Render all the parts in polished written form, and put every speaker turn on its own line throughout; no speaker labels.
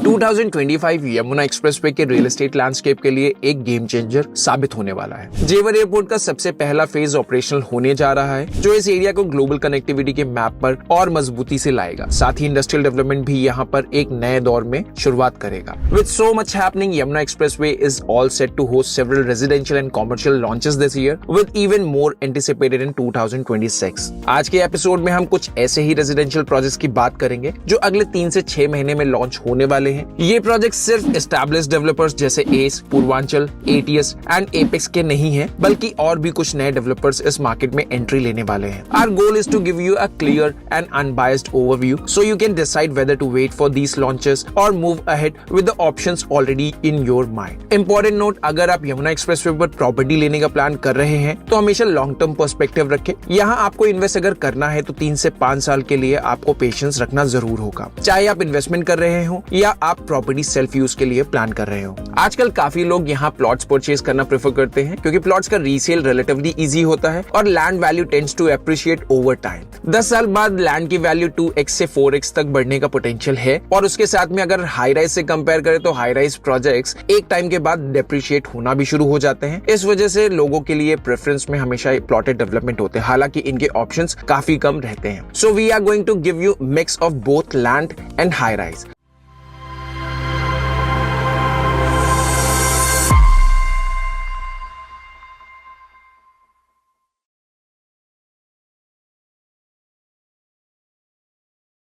2025 Yamuna expressway के real estate landscape के लिए एक गेम चेंजर साबित होने वाला है। जेवर एयरपोर्ट का सबसे पहला फेज ऑपरेशनल होने जा रहा है, जो इस एरिया को ग्लोबल कनेक्टिविटी के मैप पर और मजबूती से लाएगा। साथ ही इंडस्ट्रियल डेवलपमेंट भी यहाँ पर एक नए दौर में शुरुआत करेगा। With so much happening, Yamuna expressway is all set to host several residential and commercial launches this year, with even more anticipated in 2026। आज के एपिसोड में हम कुछ ऐसे ही रेजिडेंशियल प्रोजेक्ट्स की बात करेंगे जो अगले 3 से 6 महीने में लॉन्च होने वाले हैं। ये प्रोजेक्ट सिर्फ एस्टैब्लिश्ड डेवलपर्स जैसे S, Purvanchal, ATS and apex के नहीं हैं, बल्कि और भी कुछ नए डेवलपर्स इस मार्केट में एंट्री लेने वाले हैं। Our goal is to give you a clear and unbiased overview so you can decide whether to wait for these launches or move ahead with the options already in your mind. Important note, अगर आप Yamuna expressway पर property लेने का plan कर रहे हैं तो हमेशा लॉन्ग टर्म पर्सपेक्टिव रखें। यहाँ आपको इन्वेस्ट अगर करना है तो 3 से 5 साल के लिए आपको पेशेंस रखना जरूर होगा, चाहे आप इन्वेस्टमेंट कर रहे हो या आप प्रॉपर्टी सेल्फ यूज के लिए प्लान कर रहे हो। आजकल काफी लोग यहाँ प्लॉट्स परचेज करना प्रेफर करते हैं क्योंकि प्लॉट्स का रीसेल रिलेटिवली इजी होता है और land value tends to appreciate over time. 10 साल बाद लैंड की वैल्यू 2x से 4x तक बढ़ने का पोटेंशियल है और उसके साथ में अगर हाई राइज से कंपेयर करें तो हाई राइज प्रोजेक्ट्स एक टाइम के बाद डेप्रिशिएट होना भी शुरू हो जाते हैं। इस वजह से लोगों के लिए प्रेफरेंस में हमेशा प्लॉटेड डेवलपमेंट होते हैं, हालांकि इनके ऑप्शंस काफी कम रहते हैं। So we are going to give you mix of both land and high rise.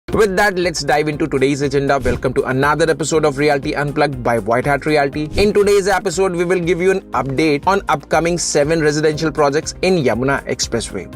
With that, let's dive into today's agenda. Welcome to another episode of Realty Unplugged by White Hat Realty. In today's episode, we will give you an update on upcoming 7 residential projects in Yamuna Expressway.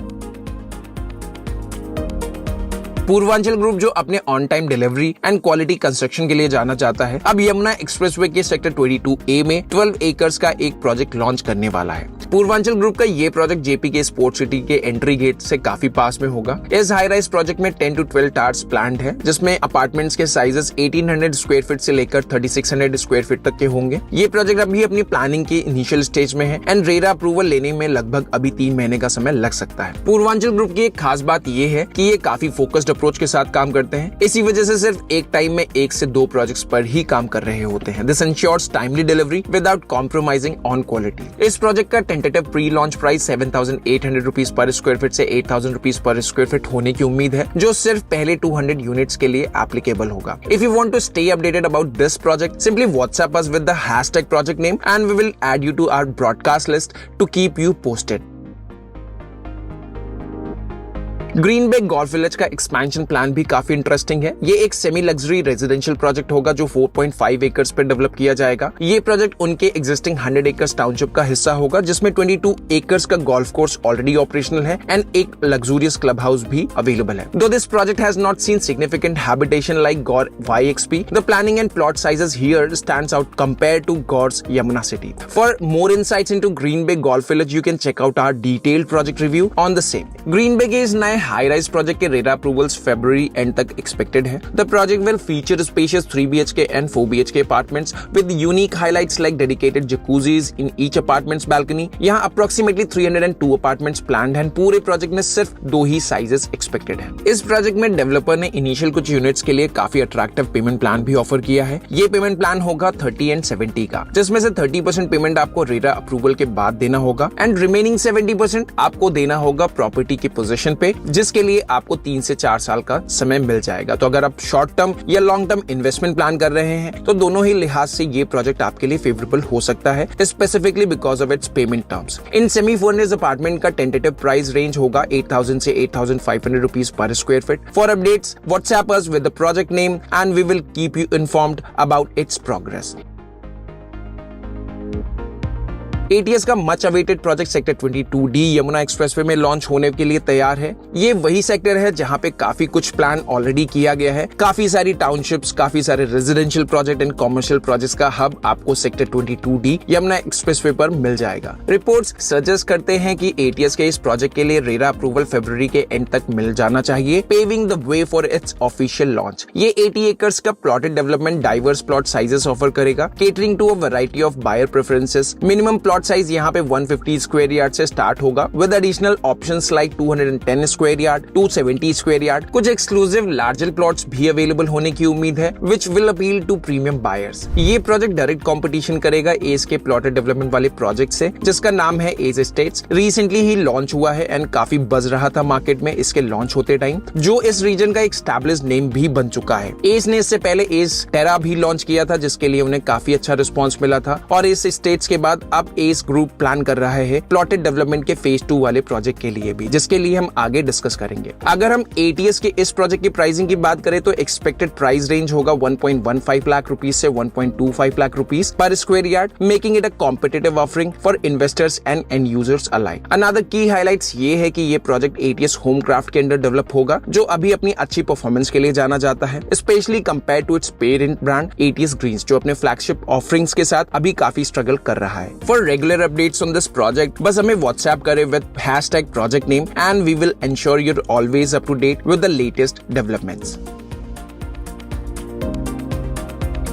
Purvanchal group जो अपने on time delivery and quality construction के लिए जाना चाहता है, अब Yamuna expressway के sector 22A में 12 एकर्स का एक प्रोजेक्ट लॉन्च करने वाला है। पूर्वांचल ग्रुप का ये प्रोजेक्ट जेपी के स्पोर्ट्स सिटी के एंट्री गेट से काफी पास में होगा। इस हाई राइज प्रोजेक्ट में 10 to 12 टावर्स प्लान्ड है, जिसमें अपार्टमेंट्स के साइजेस 1800 स्क्वायर फीट से लेकर 3600 स्क्वायर फीट तक के होंगे। ये प्रोजेक्ट अभी अपनी प्लानिंग के इनिशियल स्टेज में है एंड रेरा अप्रूवल लेने में लगभग अभी 3 महीने का समय लग सकता है। पूर्वांचल ग्रुप की एक खास बात ये है कि ये काफी फोकस्ड अप्रोच के साथ काम करते हैं। इसी वजह से सिर्फ एक टाइम में 1 से 2 प्रोजेक्ट्स पर ही काम कर रहे होते हैं। This ensures timely delivery without compromising on quality. इस प्रोजेक्ट का tentative pre launch price 7,800 rupees पर स्क्वायर फीट से 8,000 रुपीज पर स्क्वायर फीट होने की उम्मीद है, जो सिर्फ पहले 200 यूनिट्स के लिए एप्लीकेबल होगा। If you want to stay updated about this project, simply WhatsApp us with the hashtag project name and we will add you to our broadcast list to keep you posted. Green Bay Golf Village का expansion plan भी काफी interesting है। ये एक semi luxury residential project होगा जो 4.5 acres पर develop किया जाएगा। ये प्रोजेक्ट उनके एग्जिस्टिंग 100 एकर्स टाउनशिप का हिस्सा होगा, जिसमें 22 एकर्स का गोल्फ कोर्स ऑलरेडी ऑपरेशनल है एंड एक लग्जूरियस क्लब हाउस भी अवेलेबल है। Though this project has not seen significant habitation like Gaur YXP, the planning and plot sizes here stands out compared to Gaur's Yamuna City. For more insights into Green Bay Golf Village, you can check out our detailed project review on the same. Green Bay के इस नए high rise project के RERA approvals फरवरी end तक expected है। The project will feature spacious 3 BHK and 4 BHK apartments with unique highlights like dedicated jacuzzis in each apartments balcony. यहाँ approximately 302 apartments planned हैं। पूरे प्रोजेक्ट में सिर्फ 2 ही साइजेस एक्सपेक्टेड है। इस प्रोजेक्ट में डेवलपर ने इनिशियल कुछ यूनिट्स के लिए काफी अट्रैक्टिव पेमेंट प्लान भी ऑफर किया है। ये पेमेंट प्लान होगा 30 and 70 का, जिसमें से 30% पेमेंट आपको रेरा अप्रूवल के बाद देना होगा एंड रिमेनिंग 70% आपको देना होगा प्रॉपर्टी की पोजीशन पे, जिसके लिए आपको 3 से 4 साल का समय मिल जाएगा। तो अगर आप शॉर्ट टर्म या लॉन्ग टर्म इन्वेस्टमेंट प्लान कर रहे हैं तो दोनों ही लिहाज से ये प्रोजेक्ट आपके लिए फेवरेबल हो सकता है, specifically because of its payment terms. इन सेमी फर्निश्ड अपार्टमेंट का टेंटेटिव प्राइस रेंज होगा 8,000 से 8,500 रुपीज पर square feet. For updates, WhatsApp us with the project name and we will keep you informed about its progress. ATS का much awaited project sector 22D Yamuna expressway में launch होने के लिए तैयार है। ये वही सेक्टर है जहां पे काफी कुछ प्लान ऑलरेडी किया गया है। काफी सारी टाउनशिप्स, काफी सारे residential project and commercial projects का हब आपको सेक्टर 22D यमुना एक्सप्रेसवे पर मिल जाएगा। रिपोर्ट्स सजेस्ट करते हैं कि एटीएस के इस प्रोजेक्ट के लिए रेरा अप्रूवल फरवरी के एंड तक मिल जाना चाहिए, paving the way for its official launch. ये 80 एकर्स का plotted development diverse plot sizes offer करेगा, catering to a variety of buyer preferences. Minimum plot size यहाँ पे 150 स्क्वायर यार्ड से स्टार्ट होगा with additional options like 210 square yard, 270 square yard. कुछ exclusive larger plots भी available होने की उम्मीद है which will appeal to premium buyers. ये प्रोजेक्ट डायरेक्ट कंपटीशन करेगा एज के प्लॉटेड डेवलपमेंट वाले प्रोजेक्ट से जिसका नाम है एज एस्टेट्स। रिसेंटली ही लॉन्च हुआ है एंड काफी बज रहा था मार्केट में इसके लॉन्च होते टाइम, जो इस रीजन का एक एस्टैब्लिश्ड नेम भी बन चुका है। एज ने इससे पहले एज टेरा भी लॉन्च किया था जिसके लिए उन्हें काफी अच्छा रिस्पॉन्स मिला था और इस स्टेट्स के बाद अब एज ग्रुप प्लान कर रहा है प्लॉटेड डेवलपमेंट के फेज 2 वाले प्रोजेक्ट के लिए भी, जिसके लिए हम आगे डिस्कस करेंगे। अगर हम एटीएस के इस प्रोजेक्ट की प्राइसिंग की बात करें तो एक्सपेक्टेड प्राइस रेंज होगा 1.15 लाख रुपीस से 1.25 लाख रुपीस पर square yard, making it a competitive offering for investors and and users alike. Another की हाइलाइट्स ये है कि ये प्रोजेक्ट एटीएस होम क्राफ्ट के अंडर डेवलप होगा जो अभी अपनी अच्छी परफॉर्मेंस के लिए जाना जाता है, specially compare to its parent brand ATS Greens जो अपने फ्लैगशिप ऑफरिंग्स के साथ अभी काफी स्ट्रगल कर रहा है। For regular updates on this project बस हमें व्हाट्सएप करें with #project name and we will ensure you're always up to date with the latest developments.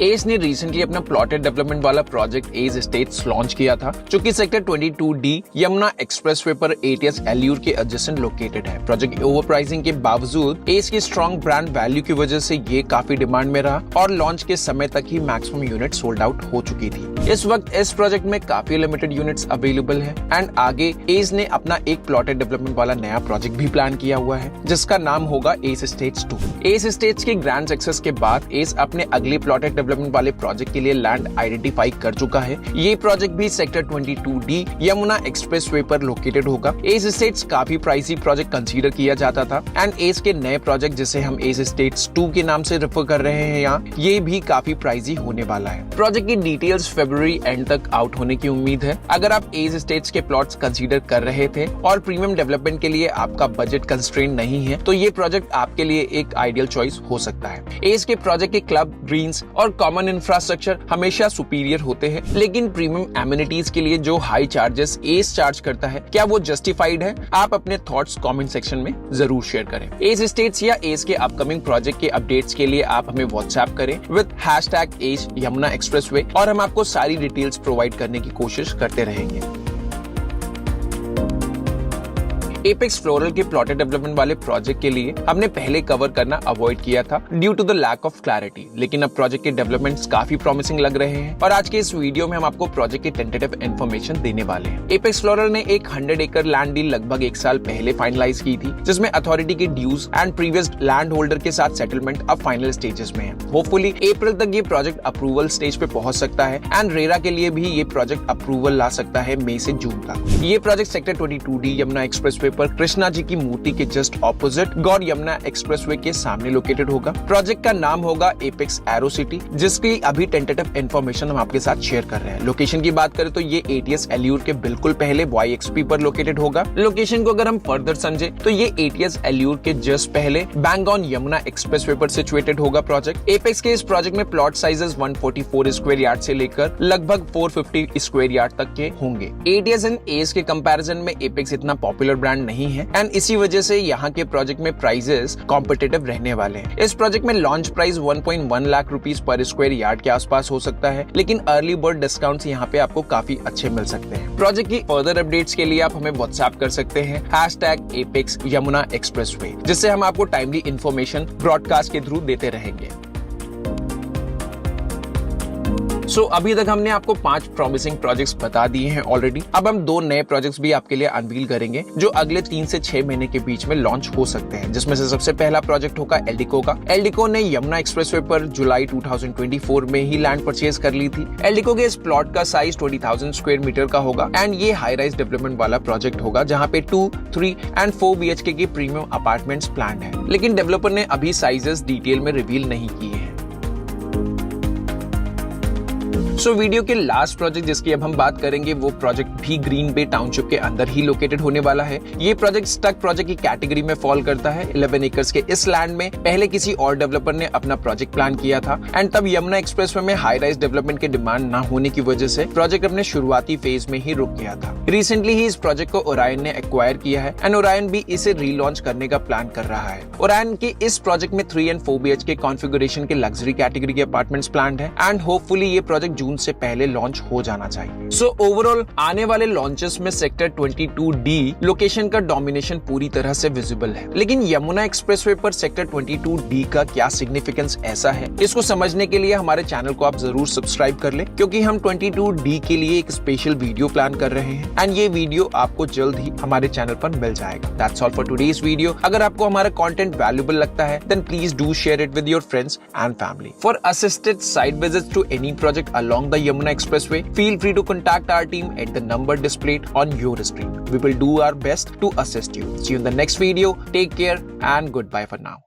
Ace ने रिसेंटली अपना प्लॉटेड डेवलपमेंट वाला प्रोजेक्ट एज एस्टेट्स लॉन्च किया था जो कि सेक्टर 22D यमुना एक्सप्रेसवे पर एटीएस एल्यूर के एडजेसेंट लोकेटेड है। प्रोजेक्ट ओवर प्राइसिंग के बावजूद एज की स्ट्रॉन्ग ब्रांड वैल्यू की वजह से ये काफी डिमांड में रहा और लॉन्च के समय तक ही मैक्सिमम यूनिट सोल्ड आउट हो चुकी थी। इस वक्त इस प्रोजेक्ट में काफी लिमिटेड यूनिट्स अवेलेबल है एंड आगे एज ने अपना एक प्लॉटेड डेवलपमेंट वाला नया प्रोजेक्ट भी प्लान किया हुआ है जिसका नाम होगा एज एस्टेट्स 2। एज एस्टेट्स के ग्रैंड सक्सेस के बाद एज अपने अगले प्लॉटेड डेवलपमेंट वाले प्रोजेक्ट के लिए लैंड आइडेंटिफाई कर चुका है। ये प्रोजेक्ट भी सेक्टर 22D यमुना एक्सप्रेसवे पर लोकेटेड होगा। एज एस्टेट्स काफी प्राइसी प्रोजेक्ट कंसीडर किया जाता था एंड एज के नए प्रोजेक्ट जिसे हम एज एस्टेट्स 2 के नाम से रेफर कर रहे हैं यहाँ, ये भी काफी प्राइसी होने वाला है। प्रोजेक्ट की डिटेल्स फरवरी एंड तक आउट होने की उम्मीद है। अगर आप एज एस्टेट्स के प्लॉट्स कंसीडर कर रहे थे और प्रीमियम डेवलपमेंट के लिए आपका बजट कंस्ट्रेंट नहीं है तो ये प्रोजेक्ट आपके लिए एक आइडियल चॉइस हो सकता है। एज के प्रोजेक्ट के क्लब, ग्रीन्स और कॉमन इंफ्रास्ट्रक्चर हमेशा सुपीरियर होते हैं, लेकिन प्रीमियम एमिनिटीज के लिए जो हाई चार्जेस एज चार्ज करता है क्या वो जस्टिफाइड है? आप अपने थॉट्स कमेंट सेक्शन में जरूर शेयर करें। एज एस्टेट्स या एज के अपकमिंग प्रोजेक्ट के अपडेट्स के लिए आप हमें व्हाट्सएप करें विद #एज यमुना एक्सप्रेसवे और हम आपको सारी डिटेल्स प्रोवाइड करने की कोशिश करते रहेंगे। एपेक्स फ्लोरल के प्लॉटेड डेवलपमेंट वाले प्रोजेक्ट के लिए हमने पहले कवर करना अवॉइड किया था due to the lack of clarity, लेकिन अब प्रोजेक्ट के डेवलपमेंट्स काफी प्रॉमिसिंग लग रहे हैं और आज के इस वीडियो में हम आपको प्रोजेक्ट की टेंटेटिव इन्फॉर्मेशन देने वाले हैं। एपेक्स फ्लोरल ने एक 100 एकड़ लैंड डील लगभग 1 साल पहले फाइनलाइज की थी जिसमें अथॉरिटी के dues and previous land holder के साथ सेटलमेंट अब फाइनल स्टेजेस में है। होपफुली अप्रैल तक ये प्रोजेक्ट अप्रूवल स्टेज पे पहुंच सकता है एंड रेरा के लिए भी ये प्रोजेक्ट अप्रूवल ला सकता है मई से जून तक। ये project sector 22D Yamuna expressway पर कृष्णा जी की मूर्ति के जस्ट ऑपोजिट गौर यमुना एक्सप्रेसवे के सामने लोकेटेड होगा। प्रोजेक्ट का नाम होगा एपेक्स एरो सिटी जिसकी अभी टेंटेटिव इन्फॉर्मेशन हम आपके साथ शेयर कर रहे हैं। लोकेशन की बात करें तो ये एटीएस एल्यूर के बिल्कुल पहले YXP पर लोकेटेड होगा। लोकेशन को अगर हम फर्दर समझे तो ये एटीएस एल्यूर के जस्ट पहले बैंगॉन यमुना एक्सप्रेसवे पर सिचुएटेड होगा प्रोजेक्ट। एपेक्स के इस प्रोजेक्ट में प्लॉट साइजेस 144 स्क्वायर यार्ड से लेकर लगभग 450 स्क्वायर यार्ड तक के होंगे। एटीएस एंड एज के कंपैरिजन में एपेक्स इतना पॉपुलर ब्रांड नहीं है एंड इसी वजह से यहाँ के प्रोजेक्ट में प्राइसेस कॉम्पिटिटिव रहने वाले हैं। इस प्रोजेक्ट में लॉन्च प्राइस 1.1 लाख रुपीस पर स्क्वायर यार्ड के आसपास हो सकता है, लेकिन अर्ली बर्ड डिस्काउंट्स यहाँ पे आपको काफी अच्छे मिल सकते हैं। प्रोजेक्ट की फर्दर अपडेट्स के लिए आप हमें व्हाट्सएप कर सकते हैं #एपेक्स यमुना एक्सप्रेसवे, जिससे हम आपको टाइमली इंफॉर्मेशन ब्रॉडकास्ट के थ्रू देते रहेंगे। अभी तक हमने आपको 5 प्रॉमिसिंग प्रोजेक्ट्स बता दिए हैं ऑलरेडी। अब हम 2 नए प्रोजेक्ट्स भी आपके लिए अनवील करेंगे जो अगले 3 से 6 महीने के बीच में लॉन्च हो सकते हैं, जिसमें से सबसे पहला प्रोजेक्ट होगा एल्डिको का। एल्डिको ने यमुना एक्सप्रेसवे पर जुलाई 2024 में ही लैंड परचेज कर ली थी। एल्डिको के इस प्लॉट का साइज 20,000 स्क्वायर मीटर का होगा एंड ये हाई राइज डेवलपमेंट वाला प्रोजेक्ट होगा जहाँ पे 2, 3 एंड 4 BHK की प्रीमियम अपार्टमेंट्स प्लान्ड है, लेकिन डेवलपर ने अभी साइजेस डिटेल में रिवील नहीं किए हैं। वीडियो के लास्ट प्रोजेक्ट जिसकी अब हम बात करेंगे वो प्रोजेक्ट भी ग्रीन बे टाउनशिप के अंदर ही लोकेटेड होने वाला है। ये प्रोजेक्ट स्टक प्रोजेक्ट की कैटेगरी में फॉल करता है। 11 एकर्स के इस लैंड में पहले किसी और डेवलपर ने अपना प्रोजेक्ट प्लान किया था एंड तब यमुना एक्सप्रेसवे में हाई राइज डेवलपमेंट के डिमांड न होने की वजह से प्रोजेक्ट अपने शुरुआती फेज में ही रुक गया था। रिसेंटली ही इस प्रोजेक्ट को ओरायन ने एक्वायर किया है एंड ओरायन भी इसे रीलॉन्च करने का प्लान कर रहा है। ओरायन के इस प्रोजेक्ट में 3 एंड 4 BHK कॉन्फ़िगरेशन के लग्जरी कैटेगरी के अपार्टमेंट्स प्लान्ड है एंड होपफुली ये प्रोजेक्ट जून जून से पहले लॉन्च हो जाना चाहिए। सो ओवरऑल आने वाले लॉन्चेस में सेक्टर 22D लोकेशन का डोमिनेशन पूरी तरह से विजिबल है, लेकिन यमुना एक्सप्रेसवे पर सेक्टर 22D का क्या सिग्निफिकेंस ऐसा है, इसको समझने के लिए हमारे चैनल को आप जरूर सब्सक्राइब कर ले, क्योंकि हम 22D के लिए एक स्पेशल वीडियो प्लान कर रहे हैं एंड ये वीडियो आपको जल्द ही हमारे चैनल पर मिल जाएगा। That's all for today's video. अगर आपको हमारा कंटेंट वैल्यूएबल लगता है then please do share it with your friends and family. For assisted site visits to any project along the Yamuna expressway, feel free to contact our team at the number displayed on your screen. We will do our best to assist you. See you in the next video. Take care and goodbye for now.